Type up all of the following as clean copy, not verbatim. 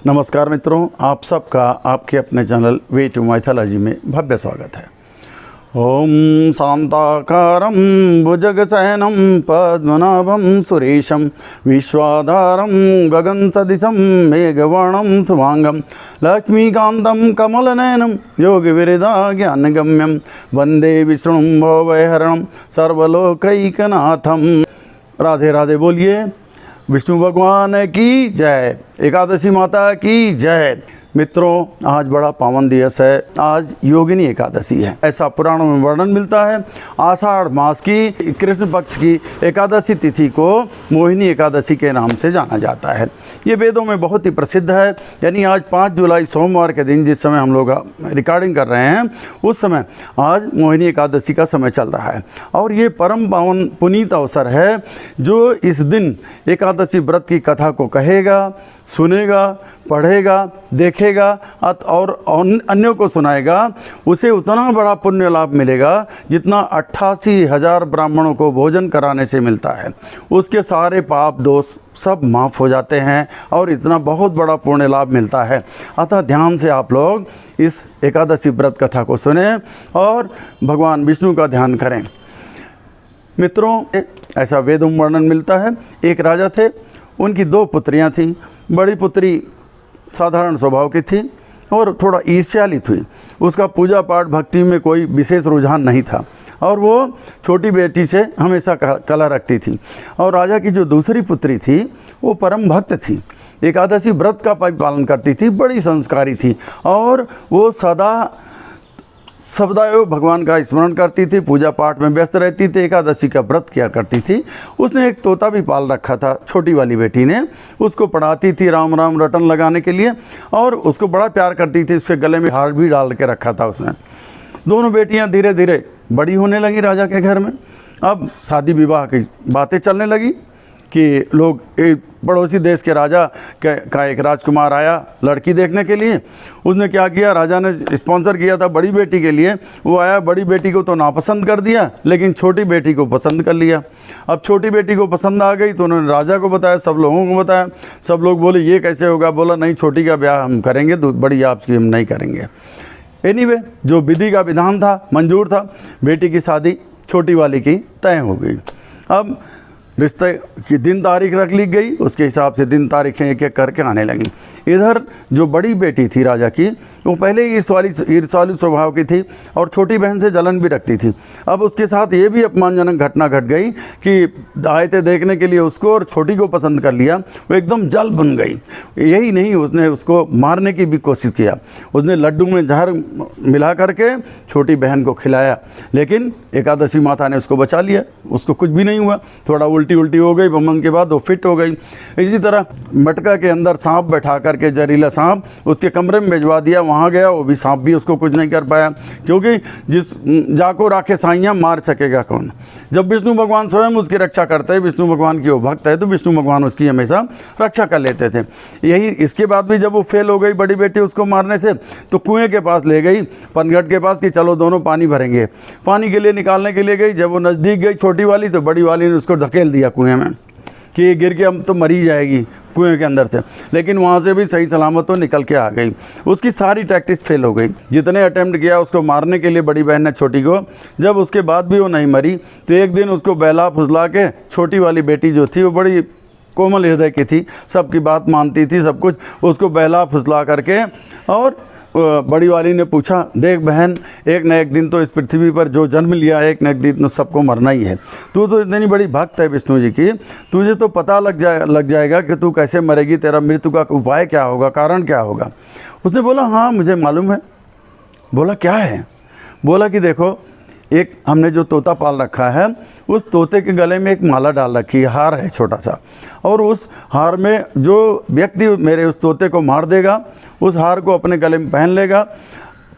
नमस्कार मित्रों, आप सबका आपके अपने चैनल वे टू माइथोलॉजी में भव्य स्वागत है। ओम शांताकारं भुजगशयनं पद्मनाभं सुरेशं विश्वाधारं गगनसदृशं मेघवर्णं शुभांगं लक्ष्मीकान्तं कमलनयनं योगिविरदाज्ञानगम्यं वन्दे विष्णुं भवभयहरणं सर्वलोकैकनाथं। राधे राधे बोलिए। विष्णु भगवान की जय। एकादशी माता की जय। मित्रों, आज बड़ा पावन दिवस है। आज योगिनी एकादशी है, ऐसा पुराणों में वर्णन मिलता है। आषाढ़ मास की कृष्ण पक्ष की एकादशी तिथि को मोहिनी एकादशी के नाम से जाना जाता है। ये वेदों में बहुत ही प्रसिद्ध है। यानी आज 5 जुलाई सोमवार के दिन, जिस समय हम लोग रिकॉर्डिंग कर रहे हैं, उस समय आज मोहिनी एकादशी का समय चल रहा है। और ये परम पावन पुनीत अवसर है। जो इस दिन एकादशी व्रत की कथा को कहेगा, सुनेगा, पढ़ेगा, देखेगा और अन्यों को सुनाएगा, उसे उतना बड़ा पुण्य लाभ मिलेगा जितना 88,000 ब्राह्मणों को भोजन कराने से मिलता है। उसके सारे पाप दोष सब माफ़ हो जाते हैं और इतना बहुत बड़ा पुण्य लाभ मिलता है। अतः ध्यान से आप लोग इस एकादशी व्रत कथा को सुने और भगवान विष्णु का ध्यान करें। मित्रों, ऐसा वेदों में वर्णन मिलता है। एक राजा थे, उनकी 2 पुत्रियां थीं। बड़ी पुत्री साधारण स्वभाव की थी और थोड़ा ईर्ष्याली थी। उसका पूजा पाठ भक्ति में कोई विशेष रुझान नहीं था और वो छोटी बेटी से हमेशा कला रखती थी। और राजा की जो दूसरी पुत्री थी वो परम भक्त थी, एकादशी व्रत का पालन करती थी, बड़ी संस्कारी थी और वो सदैव भगवान का स्मरण करती थी, पूजा पाठ में व्यस्त रहती थी, एकादशी का व्रत किया करती थी। उसने एक तोता भी पाल रखा था, छोटी वाली बेटी ने। उसको पढ़ाती थी राम राम रटन लगाने के लिए और उसको बड़ा प्यार करती थी। उसके गले में हार भी डाल के रखा था उसने। दोनों बेटियां धीरे धीरे बड़ी होने लगी राजा के घर में। अब शादी विवाह की बातें चलने लगी कि लोग, एक पड़ोसी देश के राजा का एक राजकुमार आया लड़की देखने के लिए। उसने क्या किया, राजा ने स्पॉन्सर किया था बड़ी बेटी के लिए। वो आया, बड़ी बेटी को तो नापसंद कर दिया, लेकिन छोटी बेटी को पसंद कर लिया। अब छोटी बेटी को पसंद आ गई तो उन्होंने राजा को बताया, सब लोगों को बताया। सब लोग बोले ये कैसे होगा। बोला नहीं, छोटी का ब्याह हम करेंगे, बड़ी आपकी हम नहीं करेंगे। एनीवे, जो विधि का विधान था, मंजूर था। बेटी की शादी छोटी वाली की तय हो गई। अब रिश्ते की दिन तारीख रख ली गई, उसके हिसाब से दिन तारीखें एक एक करके आने लगी। इधर जो बड़ी बेटी थी राजा की, वो पहले ही ईर्ष्यालु स्वभाव की थी और छोटी बहन से जलन भी रखती थी। अब उसके साथ ये भी अपमानजनक घटना घट गई कि आए थे देखने के लिए उसको और छोटी को पसंद कर लिया। वो एकदम जल बन गई। यही नहीं, उसने उसको मारने की भी कोशिश किया। उसने लड्डू में जहर मिला करके छोटी बहन को खिलाया, लेकिन एकादशी माता ने उसको बचा लिया। उसको कुछ भी नहीं हुआ। थोड़ा उल्टी हो गई, बमन के बाद वो फिट हो गई। इसी तरह मटका के अंदर सांप बैठा करके, जहरीला सांप, उसके कमरे में भिजवा दिया। वहाँ गया, वो भी सांप भी उसको कुछ नहीं कर पाया, क्योंकि जिस जाको राखे साइयाँ मार सकेगा कौन। जब विष्णु भगवान स्वयं उसकी रक्षा करते हैं, विष्णु भगवान की वो भक्त है, तो विष्णु भगवान उसकी हमेशा रक्षा कर लेते थे। यही इसके बाद भी जब वो फेल हो गई बड़ी बेटी उसको मारने से, तो कुएँ के पास ले गई, पनघट के पास, कि चलो दोनों पानी भरेंगे। पानी के लिए निकालने के लिए गई। जब वो नज़दीक गई छोटी वाली, तो बड़ी वाली ने उसको धकेल दिया कुएं में कि ये गिर के हम तो मरी जाएगी कुएं के अंदर से। लेकिन वहाँ से भी सही सलामत तो निकल के आ गई। उसकी सारी टैक्टिस फेल हो गई। जितने अटेम्प्ट किया उसको मारने के लिए बड़ी बहन ने छोटी को, जब उसके बाद भी वो नहीं मरी, तो एक दिन उसको बहला फुसला के, छोटी वाली बेटी जो थी वो बड़ी कोमल हृदय की थी, सबकी बात मानती थी, सब कुछ, उसको बहला फुसला करके और बड़ी वाली ने पूछा, देख बहन, एक न एक दिन तो इस पृथ्वी पर जो जन्म लिया है, एक न एक दिन सबको मरना ही है। तू तो इतनी बड़ी भक्त है विष्णु जी की, तुझे तो पता लग जाएगा कि तू कैसे मरेगी, तेरा मृत्यु का उपाय क्या होगा, कारण क्या होगा। उसने बोला हाँ मुझे मालूम है। बोला क्या है। बोला कि देखो, एक हमने जो तोता पाल रखा है, उस तोते के गले में एक माला डाल रखी है, हार है छोटा सा, और उस हार में जो व्यक्ति मेरे उस तोते को मार देगा, उस हार को अपने गले में पहन लेगा,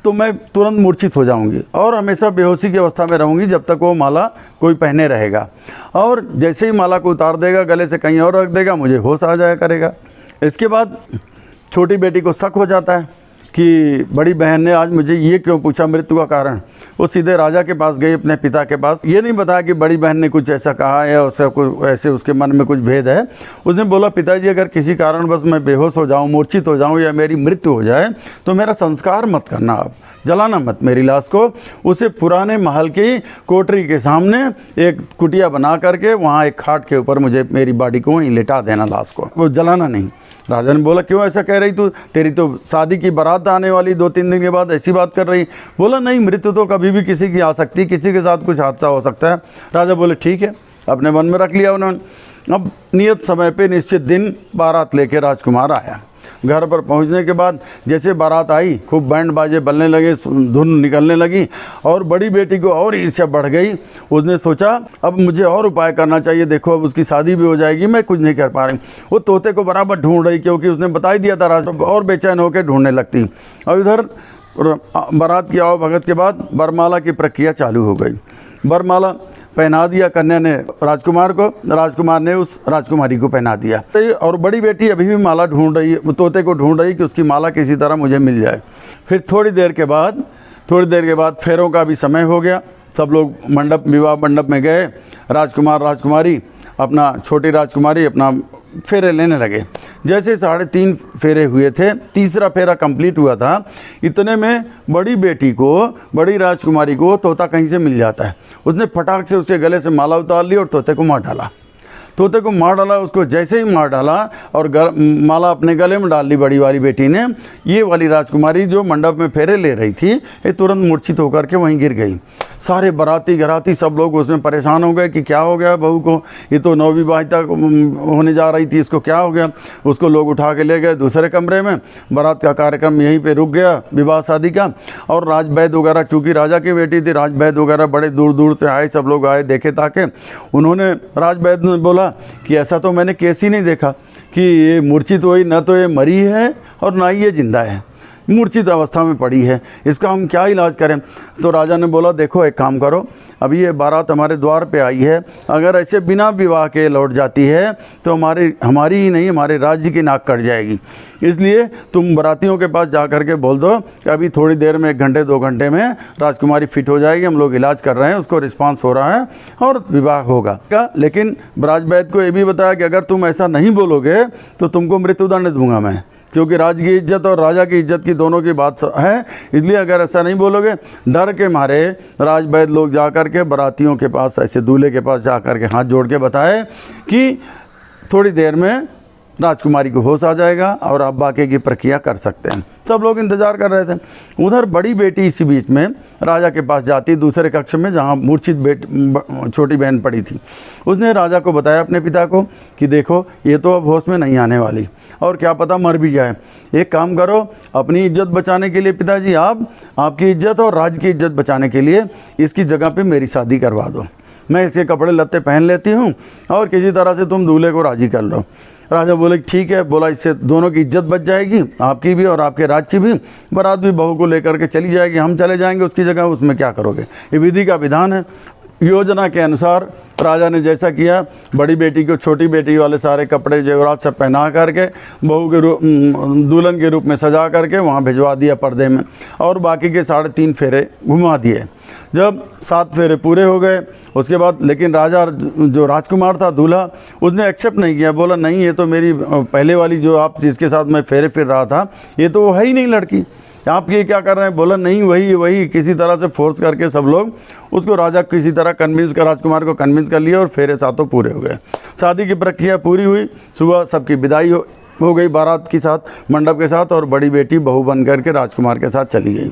तो मैं तुरंत मूर्छित हो जाऊंगी और हमेशा बेहोशी की अवस्था में रहूंगी जब तक वो माला कोई पहने रहेगा। और जैसे ही माला को उतार देगा, गले से कहीं और रख देगा, मुझे होश आ जाया करेगा। इसके बाद छोटी बेटी को शक हो जाता है कि बड़ी बहन ने आज मुझे ये क्यों पूछा मृत्यु का कारण। वो सीधे राजा के पास गई, अपने पिता के पास। ये नहीं बताया कि बड़ी बहन ने कुछ ऐसा कहा है, उससे कुछ ऐसे उसके मन में कुछ भेद है। उसने बोला, पिताजी अगर किसी कारणवश मैं बेहोश हो जाऊँ, मूर्छित हो जाऊँ या मेरी मृत्यु हो जाए तो मेरा संस्कार मत करना, आप जलाना मत मेरी लाश को। उसे पुराने महल की कोठरी के सामने एक कुटिया बना करके वहाँ एक खाट के ऊपर मुझे मेरी बॉडी को वहीं लेटा देना, लाश को, वो जलाना नहीं। राजा ने बोला, क्यों ऐसा कह रही तू? तेरी तो शादी की बारात आने वाली 2-3 दिन के बाद, ऐसी बात कर रही? बोला, नहीं, मृत्यु तो कभी भी किसी की आ सकती, किसी के साथ कुछ हादसा हो सकता है। राजा बोले, ठीक है, अपने मन में रख लिया उन्होंने। अब नियत समय पे निश्चित दिन बारात लेके राजकुमार आया। घर पर पहुंचने के बाद जैसे बारात आई, खूब बैंड बाजे बजने लगे, धुन निकलने लगी, और बड़ी बेटी को और ईर्ष्या बढ़ गई। उसने सोचा, अब मुझे और उपाय करना चाहिए, देखो अब उसकी शादी भी हो जाएगी, मैं कुछ नहीं कर पा रही। वो तोते को बराबर ढूंढ रही, क्योंकि उसने बता ही दिया था राजा, और बेचैन होकर ढूंढने लगती। और इधर बारात की आओ भगत के बाद वरमाला की प्रक्रिया चालू हो गई। वरमाला पहना दिया कन्या ने राजकुमार को, राजकुमार ने उस राजकुमारी को पहना दिया। और बड़ी बेटी अभी भी माला ढूंढ रही है, तोते को ढूंढ रही कि उसकी माला किसी तरह मुझे मिल जाए। फिर थोड़ी देर के बाद फेरों का भी समय हो गया। सब लोग विवाह मंडप में गए। राजकुमार राजकुमारी अपना, छोटी राजकुमारी अपना फेरे लेने लगे। जैसे 3.5 फेरे हुए थे, तीसरा फेरा कंप्लीट हुआ था, इतने में बड़ी बेटी को, बड़ी राजकुमारी को तोता कहीं से मिल जाता है। उसने फटाक से उसके गले से माला उतार ली और तोते को मार डाला। उसको जैसे ही मार डाला और माला अपने गले में डाल ली बड़ी वाली बेटी ने, ये वाली राजकुमारी जो मंडप में फेरे ले रही थी, ये तुरंत मूर्छित होकर के वहीं गिर गई। सारे बाराती घराती सब लोग उसमें परेशान हो गए कि क्या हो गया बहू को, ये तो नवविवाहिता होने जा रही थी, इसको क्या हो गया। उसको लोग उठा के ले गए दूसरे कमरे में। बारात का कार्यक्रम यहीं पे रुक गया, विवाह शादी का। और राजवैद्य वगैरह, चूँकि राजा की बेटी थी, राजवैद्य वगैरह बड़े दूर दूर से आए, सब लोग आए देखे ताके। उन्होंने, राजवैद्य ने बोला कि ऐसा तो मैंने केस ही नहीं देखा कि ये मूर्छित हुई, न तो ये मरी है और ना ही ये जिंदा है, मूर्छित अवस्था में पड़ी है, इसका हम क्या इलाज करें। तो राजा ने बोला, देखो एक काम करो, अभी ये बारात हमारे द्वार पे आई है, अगर ऐसे बिना विवाह के लौट जाती है तो हमारी ही नहीं, हमारे राज्य की नाक कट जाएगी। इसलिए तुम बारातियों के पास जा कर के बोल दो कि अभी थोड़ी देर में 1-2 घंटे में राजकुमारी फिट हो जाएगी, हम लोग इलाज कर रहे हैं, उसको रिस्पांस हो रहा है और विवाह होगा। लेकिन राजवैद्य को ये भी बताया कि अगर तुम ऐसा नहीं बोलोगे तो तुमको मृत्युदंड दूंगा मैं, क्योंकि राज की इज्जत और राजा की इज्जत की दोनों की बात है। इसलिए अगर ऐसा नहीं बोलोगे, डर के मारे राजवैद्य लोग जा कर के बारातियों के पास, ऐसे दूल्हे के पास जा कर के हाथ जोड़ के बताए कि थोड़ी देर में राजकुमारी को होश आ जाएगा और आप बाकी की प्रक्रिया कर सकते हैं। सब लोग इंतज़ार कर रहे थे। उधर बड़ी बेटी इसी बीच में राजा के पास जाती, दूसरे कक्ष में जहाँ मूर्छित छोटी बहन पड़ी थी। उसने राजा को बताया, अपने पिता को, कि देखो ये तो अब होश में नहीं आने वाली और क्या पता मर भी जाए। एक काम करो, अपनी इज्जत बचाने के लिए पिताजी, आपकी इज्जत और राज्य की इज्जत बचाने के लिए इसकी जगह पर मेरी शादी करवा दो। मैं इसके कपड़े लत्ते पहन लेती हूँ और किसी तरह से तुम दूल्हे को राज़ी कर लो। राजा बोले, ठीक है। बोला, इससे दोनों की इज्जत बच जाएगी, आपकी भी और आपके राज्य की भी। बारात भी बहू को लेकर के चली जाएगी, हम चले जाएंगे उसकी जगह, उसमें क्या करोगे। ये विधि का विधान है। योजना के अनुसार राजा ने जैसा किया, बड़ी बेटी को छोटी बेटी वाले सारे कपड़े जेवरात सब पहना करके बहू के रूप, दुल्हन के रूप में सजा करके वहाँ भिजवा दिया पर्दे में, और बाकी के 3.5 फेरे घुमा दिए। जब 7 फेरे पूरे हो गए उसके बाद, लेकिन राजा जो राजकुमार था दूल्हा, उसने एक्सेप्ट नहीं किया। बोला, नहीं, ये तो मेरी पहले वाली जो आप जिसके साथ मैं फेरे फिर रहा था, ये तो वो है ही नहीं लड़की, आप ये क्या कर रहे हैं। बोला, नहीं, वही। किसी तरह से फोर्स करके सब लोग उसको, राजा किसी तरह कन्विंस कर, राजकुमार को कन्विंस कर लिया और फेरे 7 पूरे हो गए। शादी की प्रक्रिया पूरी हुई। सुबह सबकी विदाई हो गई बारात के साथ, मंडप के साथ, और बड़ी बेटी बहू बन करके राजकुमार के साथ चली गई।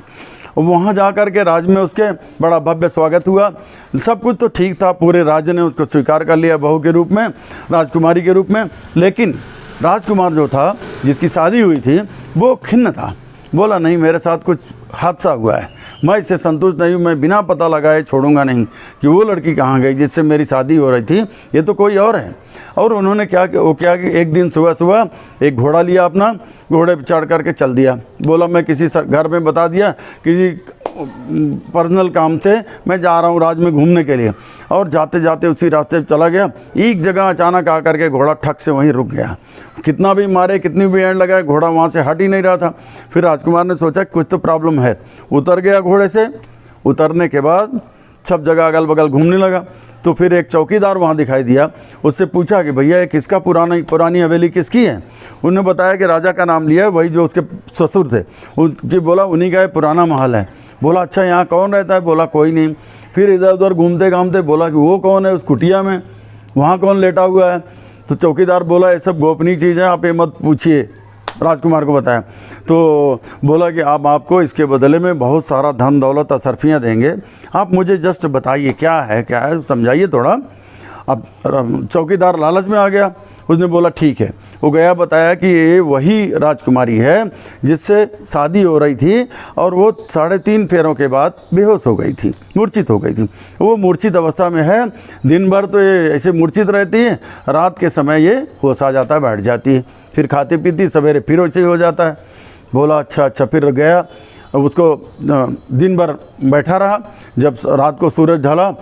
वहाँ जा कर के राज में उसके बड़ा भव्य स्वागत हुआ। सब कुछ तो ठीक था, पूरे राज्य ने उसको स्वीकार कर लिया बहू के रूप में, राजकुमारी के रूप में। लेकिन राजकुमार जो था, जिसकी शादी हुई थी, वो खिन्न था। बोला, नहीं, मेरे साथ कुछ हादसा हुआ है, मैं इससे संतुष्ट नहीं हूँ, मैं बिना पता लगाए छोड़ूंगा नहीं कि वो लड़की कहाँ गई जिससे मेरी शादी हो रही थी, ये तो कोई और है। और उन्होंने क्या कि एक दिन सुबह एक घोड़ा लिया, अपना घोड़े पर चढ़ करके चल दिया। बोला, मैं किसी घर में बता दिया, किसी पर्सनल काम से मैं जा रहा हूँ राज में घूमने के लिए, और जाते जाते उसी रास्ते पे चला गया। एक जगह अचानक आकर के घोड़ा ठक से वहीं रुक गया। कितना भी मारे, कितनी भी एंड लगाए, घोड़ा वहाँ से हट ही नहीं रहा था। फिर राजकुमार ने सोचा कुछ तो प्रॉब्लम है, उतर गया घोड़े से उतरने के बाद सब जगह अगल बगल घूमने लगा। तो फिर एक चौकीदार वहाँ दिखाई दिया, उससे पूछा कि भैया ये किसका पुरानी हवेली किसकी है। उन्होंने बताया कि राजा का नाम लिया है, वही जो उसके ससुर थे। उनकी बोला उन्हीं का पुराना महल है। बोला अच्छा यहाँ कौन रहता है? बोला कोई नहीं। फिर इधर उधर घूमते घामते बोला कि वो कौन है उस कुटिया में, वहाँ कौन लेटा हुआ है? तो चौकीदार बोला ये सब गोपनीय चीज़ है, आप ये मत पूछिए। राजकुमार को बताया तो बोला कि आप आपको इसके बदले में बहुत सारा धन दौलत असरफियाँ देंगे, आप मुझे जस्ट बताइए क्या है समझाइए थोड़ा। अब चौकीदार लालच में आ गया, उसने बोला ठीक है। वो गया बताया कि ये वही राजकुमारी है जिससे शादी हो रही थी और वो 3.5 फेरों के बाद बेहोश हो गई थी, मूर्छित हो गई थी। वो मूर्छित अवस्था में है, दिन भर तो ये ऐसे मूर्छित रहती है, रात के समय ये होश आ जाता है, बैठ जाती है, फिर खाती पीती, सवेरे फिर वैसे हो जाता है। बोला अच्छा। फिर गया, उसको दिन भर बैठा रहा, जब रात को सूरज ढला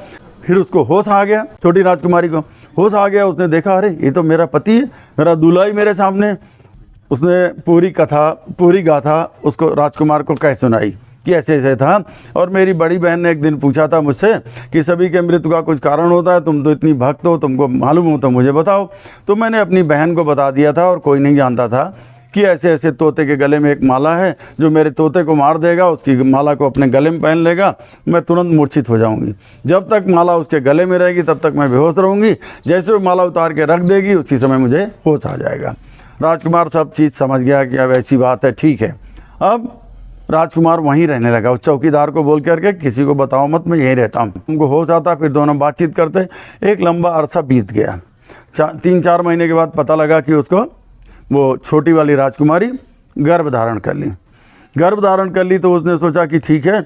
फिर उसको होश आ गया, छोटी राजकुमारी को होश आ गया। उसने देखा अरे ये तो मेरा पति है, मेरा दूल्हा ही मेरे सामने। उसने पूरी गाथा उसको राजकुमार को कह सुनाई कि ऐसे ऐसे था। और मेरी बड़ी बहन ने एक दिन पूछा था मुझसे कि सभी के मृत्यु का कुछ कारण होता है, तुम तो इतनी भक्त हो, तुमको मालूम हो तो मुझे बताओ। तो मैंने अपनी बहन को बता दिया था और कोई नहीं जानता था कि ऐसे ऐसे तोते के गले में एक माला है, जो मेरे तोते को मार देगा, उसकी माला को अपने गले में पहन लेगा, मैं तुरंत मूर्छित हो जाऊंगी। जब तक माला उसके गले में रहेगी तब तक मैं बेहोश रहूँगी, जैसे वो माला उतार के रख देगी उसी समय मुझे होश आ जाएगा। राजकुमार सब चीज़ समझ गया कि अब ऐसी बात है, ठीक है। अब राजकुमार वहीं रहने लगा, उस चौकीदार को बोल करके किसी को बताओ मत, मैं यहीं रहता हूँ। उनको होश आता, फिर दोनों बातचीत करते। एक लंबा अरसा बीत गया। 3-4 महीने के बाद पता लगा कि उसको वो छोटी वाली राजकुमारी गर्भ धारण कर ली। तो उसने सोचा कि ठीक है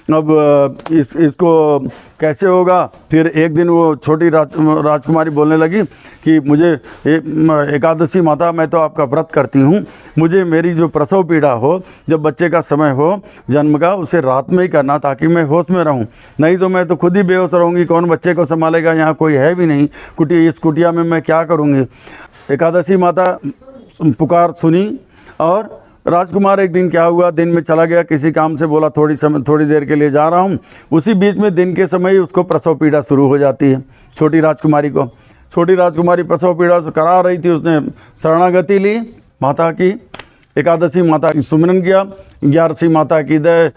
अब इसको कैसे होगा। फिर एक दिन वो छोटी राजकुमारी बोलने लगी कि मुझे एकादशी माता, मैं तो आपका व्रत करती हूँ, मुझे मेरी जो प्रसव पीड़ा हो, जब बच्चे का समय हो जन्म का, उसे रात में ही करना ताकि मैं होश में रहूँ, नहीं तो मैं तो खुद ही बेहोश रहूँगी, कौन बच्चे को संभालेगा, यहाँ कोई है भी नहीं इस कुटिया में मैं क्या करूँगी। एकादशी माता पुकार सुनी और राजकुमार एक दिन क्या हुआ, दिन में चला गया किसी काम से, बोला थोड़ी देर के लिए जा रहा हूँ। उसी बीच में दिन के समय ही उसको प्रसव पीड़ा शुरू हो जाती है छोटी राजकुमारी को। छोटी राजकुमारी प्रसव पीड़ा से करा रही थी, उसने शरणागति ली माता की, एकादशी माता की सुमिरन किया, 11वीं माता की जय,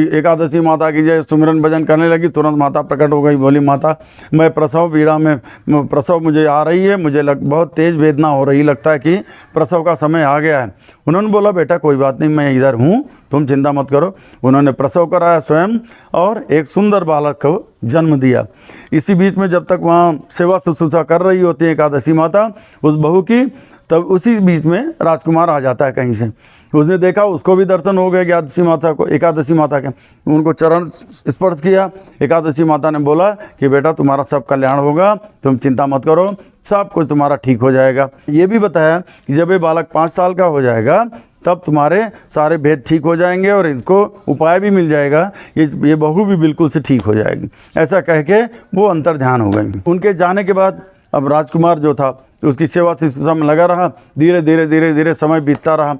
एकादशी माता की जय, सुमिरन भजन करने लगी। तुरंत माता प्रकट हो गई, बोली माता मैं प्रसव पीड़ा में, प्रसव मुझे आ रही है, मुझे बहुत तेज़ वेदना हो रही, लगता है कि प्रसव का समय आ गया है। उन्होंने बोला बेटा कोई बात नहीं, मैं इधर हूँ, तुम चिंता मत करो। उन्होंने प्रसव कराया स्वयं और एक सुंदर बालक को जन्म दिया। इसी बीच में जब तक वहाँ सेवा शुश्रूषा कर रही होती है एकादशी माता उस बहू की, तब उसी बीच में राजकुमार आ जाता है कहीं से। उसने देखा, उसको भी दर्शन हो गए एकादशी माता के, उनको चरण स्पर्श किया। एकादशी माता ने बोला कि बेटा तुम्हारा सब कल्याण होगा, तुम चिंता मत करो, सब कुछ तुम्हारा ठीक हो जाएगा। ये भी बताया कि जब ये बालक 5 साल का हो जाएगा तब तुम्हारे सारे भेद ठीक हो जाएंगे और इसको उपाय भी मिल जाएगा, ये बहू भी बिल्कुल से ठीक हो जाएगी। ऐसा कह के वो अंतर ध्यान हो गई। उनके जाने के बाद अब राजकुमार जो था उसकी सेवा शुश्रूषा में लगा रहा। धीरे धीरे समय बीतता रहा।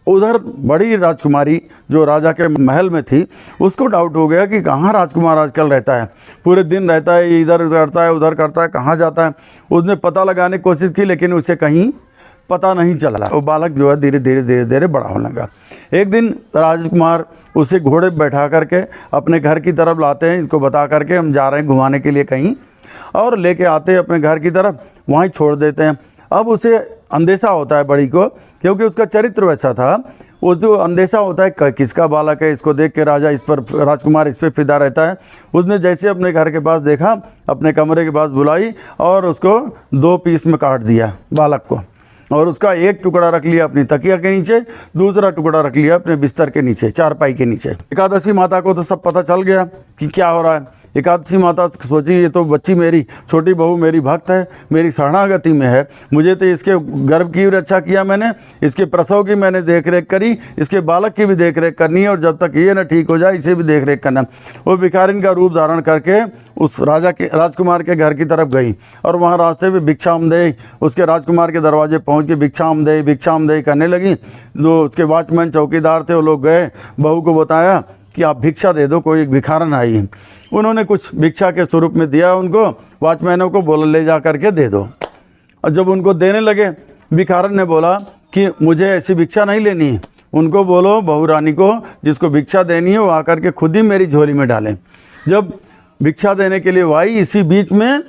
उधर बड़ी राजकुमारी जो राजा के महल में थी, उसको डाउट हो गया कि कहाँ राजकुमार आजकल रहता है, पूरे दिन रहता है, इधर करता है उधर करता है, कहाँ जाता है। उसने पता लगाने की कोशिश की लेकिन उसे कहीं पता नहीं चला। वो बालक जो है धीरे धीरे बड़ा होने लगा। एक दिन राजकुमार उसे घोड़े बैठा करके अपने घर की तरफ लाते हैं, इसको बता करके हम जा रहे हैं घुमाने के लिए कहीं, और लेके आते हैं अपने घर की तरफ, वहीं छोड़ देते हैं। अब उसे अंदेशा होता है बड़ी को, क्योंकि उसका चरित्र वैसा था, वो जो अंदेशा होता है किसका बालक है, इसको देख के राजकुमार इस पर फिदा रहता है। उसने जैसे अपने घर के पास देखा, अपने कमरे के पास बुलाई और उसको 2 पीस में काट दिया बालक को, और उसका एक टुकड़ा रख लिया अपनी तकिया के नीचे, दूसरा टुकड़ा रख लिया अपने बिस्तर के नीचे, चारपाई के नीचे। एकादशी माता को तो सब पता चल गया कि क्या हो रहा है। एकादशी माता सोची ये तो बच्ची मेरी छोटी बहू मेरी भक्त है, मेरी शरणागति में है, मुझे तो इसके गर्भ की भी रक्षा किया मैंने, इसके प्रसव की मैंने देख रेख करी, इसके बालक की भी देख रेख करनी है, और जब तक ये न ठीक हो जाए इसे भी देख रेख करना। वो भिखारिन का रूप धारण करके उस राजकुमार के घर की तरफ गई और वहाँ रास्ते में भिक्षाम दे उसके राजकुमार के दरवाजे पहुंच के भिक्षाम दे करने लगी। जो उसके वॉचमैन चौकीदार थे वो लोग गए, बहू को बताया कि आप भिक्षा दे दो, कोई एक भिखारन आई है। उन्होंने कुछ भिक्षा के स्वरूप में दिया उनको, वॉचमैनों को बोला ले जा करके दे दो। और जब उनको देने लगे, भिखारन ने बोला कि मुझे ऐसी भिक्षा नहीं लेनी है, उनको बोलो बहू रानी को जिसको भिक्षा देनी है वो आकर के खुद ही मेरी झोली में डालें। जब भिक्षा देने के लिए वो आई, इसी बीच में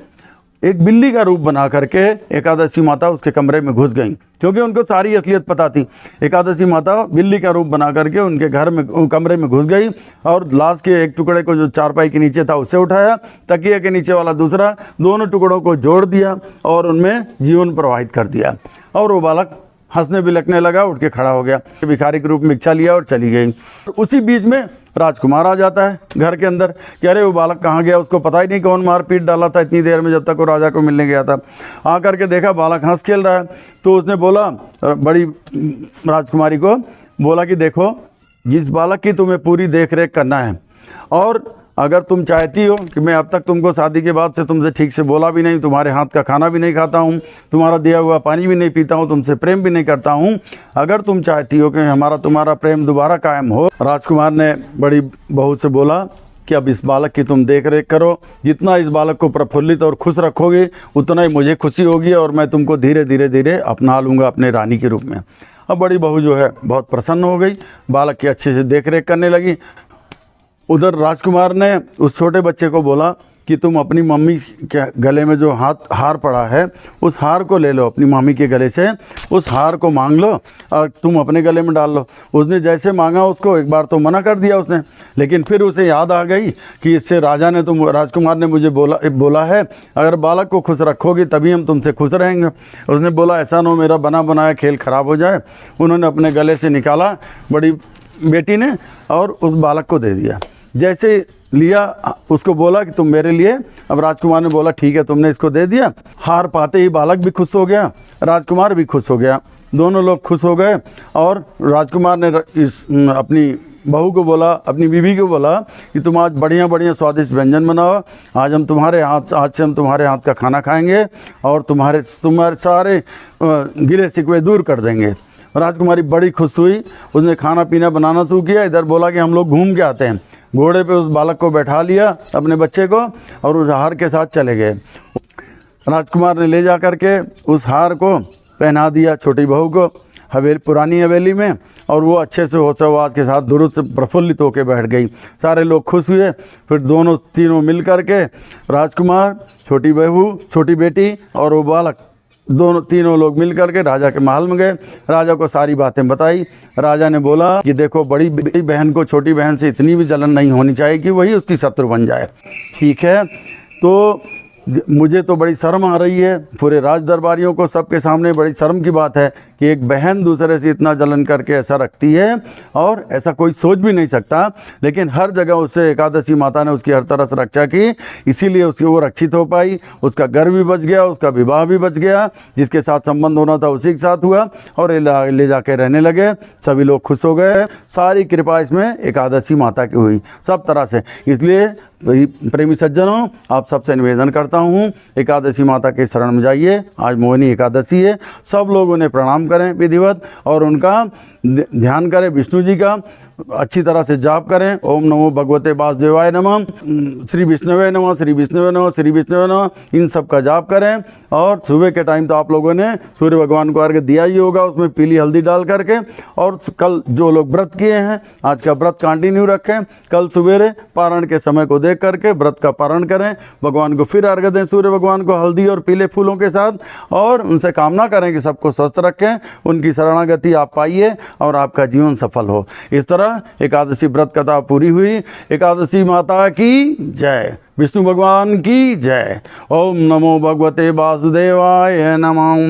एक बिल्ली का रूप बना करके एकादशी माता उसके कमरे में घुस गई, क्योंकि उनको सारी असलियत पता थी। एकादशी माता बिल्ली का रूप बना करके उनके घर में कमरे में घुस गई और लाश के एक टुकड़े को जो चारपाई के नीचे था उससे उठाया, तकिए के नीचे वाला दूसरा, दोनों टुकड़ों को जोड़ दिया और उनमें जीवन प्रवाहित कर दिया। और वो बालक हंसने बिलकने लगा, उठ के खड़ा हो गया, भिखारी के रूप में भिक्षा लिया और चली गई। उसी बीच में राजकुमार आ जाता है घर के अंदर कि अरे वो बालक कहाँ गया, उसको पता ही नहीं कौन मार पीट डाला था इतनी देर में जब तक वो राजा को मिलने गया था। आकर के देखा बालक हंस खेल रहा है, तो उसने बोला बड़ी राजकुमारी को, बोला कि देखो जिस बालक की तुम्हें पूरी देख रेख करना है, और अगर तुम चाहती हो कि मैं अब तक तुमको शादी के बाद से तुमसे ठीक से बोला भी नहीं, तुम्हारे हाथ का खाना भी नहीं खाता हूँ, तुम्हारा दिया हुआ पानी भी नहीं पीता हूँ, तुमसे प्रेम भी नहीं करता हूँ, अगर तुम चाहती हो कि हमारा तुम्हारा प्रेम दोबारा कायम हो। राजकुमार ने बड़ी बहू से बोला कि अब इस बालक की तुम देख रेख करो, जितना इस बालक को प्रफुल्लित और खुश रखोगे उतना ही मुझे खुशी होगी और मैं तुमको धीरे धीरे अपना लूँगा अपने रानी के रूप में। अब बड़ी बहू जो है बहुत प्रसन्न हो गई, बालक की अच्छे से देख रेख करने लगी। उधर राजकुमार ने उस छोटे बच्चे को बोला कि तुम अपनी मम्मी के गले में जो हार पड़ा है उस हार को ले लो, अपनी मम्मी के गले से उस हार को मांग लो और तुम अपने गले में डाल लो। उसने जैसे मांगा उसको एक बार तो मना कर दिया उसने, लेकिन फिर उसे याद आ गई कि इससे राजकुमार ने मुझे बोला है अगर बालक को खुश रखोगी तभी हम तुमसे खुश रहेंगे। उसने बोला ऐसा ना हो मेरा बना बनाया खेल ख़राब हो जाए। उन्होंने अपने गले से निकाला बड़ी बेटी ने और उस बालक को दे दिया। जैसे लिया उसको बोला कि तुम मेरे लिए, अब राजकुमार ने बोला ठीक है तुमने इसको दे दिया। हार पाते ही बालक भी खुश हो गया, राजकुमार भी खुश हो गया, दोनों लोग खुश हो गए। और राजकुमार ने अपनी बहू को बोला, अपनी बीवी को बोला कि तुम आज बढ़िया बढ़िया स्वादिष्ट व्यंजन बनाओ, आज से हम तुम्हारे हाथ का खाना खाएंगे और तुम्हारे सारे गिले शिकवे दूर कर देंगे। राजकुमारी बड़ी खुश हुई, उसने खाना पीना बनाना शुरू किया। इधर बोला कि हम लोग घूम के आते हैं। घोड़े पे उस बालक को बैठा लिया अपने बच्चे को और उस हार के साथ चले गए। राजकुमार ने ले जा करके उस हार को पहना दिया छोटी बहू को पुरानी हवेली में, और वो अच्छे से होशोहवास के साथ दुरुस्त से प्रफुल्लित होकर बैठ गई। सारे लोग खुश हुए। फिर तीनों मिल कर के राजकुमार, छोटी बहू, छोटी बेटी और वो बालक, तीनों लोग मिल कर के राजा के महल में गए। राजा को सारी बातें बताई। राजा ने बोला कि देखो बड़ी बहन को छोटी बहन से इतनी भी जलन नहीं होनी चाहिए कि वही उसकी शत्रु बन जाए। ठीक है, तो मुझे तो बड़ी शर्म आ रही है, पूरे राज दरबारियों को सबके सामने बड़ी शर्म की बात है कि एक बहन दूसरे से इतना जलन करके ऐसा रखती है, और ऐसा कोई सोच भी नहीं सकता। लेकिन हर जगह उससे एकादशी माता ने उसकी हर तरह से रक्षा की, इसीलिए उसकी वो रक्षित हो पाई। उसका घर भी बच गया, उसका विवाह भी बच गया, जिसके साथ संबंध होना था उसी के साथ हुआ और ले जाके रहने लगे। सभी लोग खुश हो गए। सारी कृपा इसमें एकादशी माता की हुई सब तरह से। इसलिए प्रेमी सज्जनों, आप सबसे निवेदन करता हूँ एकादशी माता के शरण में जाइए। आज मोहिनी एकादशी है, सब लोग उन्हें प्रणाम करें विधिवत और उनका ध्यान करें, विष्णु जी का अच्छी तरह से जाप करें। ओम नमो भगवते वासुदेवाय नमः, श्री विष्णुवे नमः, श्री विष्णुवे नमः, श्री विष्णुवे नमः, इन सब का जाप करें। और सुबह के टाइम तो आप लोगों ने सूर्य भगवान को अर्घ्य दिया ही होगा, उसमें पीली हल्दी डाल करके। और कल जो लोग व्रत किए हैं आज का व्रत कंटिन्यू रखें। कल सवेरे पारण के समय को देख करके व्रत का पारण करें, भगवान को फिर अर्घ्य दें सूर्य भगवान को हल्दी और पीले फूलों के साथ, और उनसे कामना करें कि सबको स्वस्थ रखें, उनकी शरणागति आप पाइए और आपका जीवन सफल हो। इस तरह एकादशी व्रत कथा पूरी हुई। एकादशी माता की जय, विष्णु भगवान की जय। ओम नमो भगवते वासुदेवाय नमः।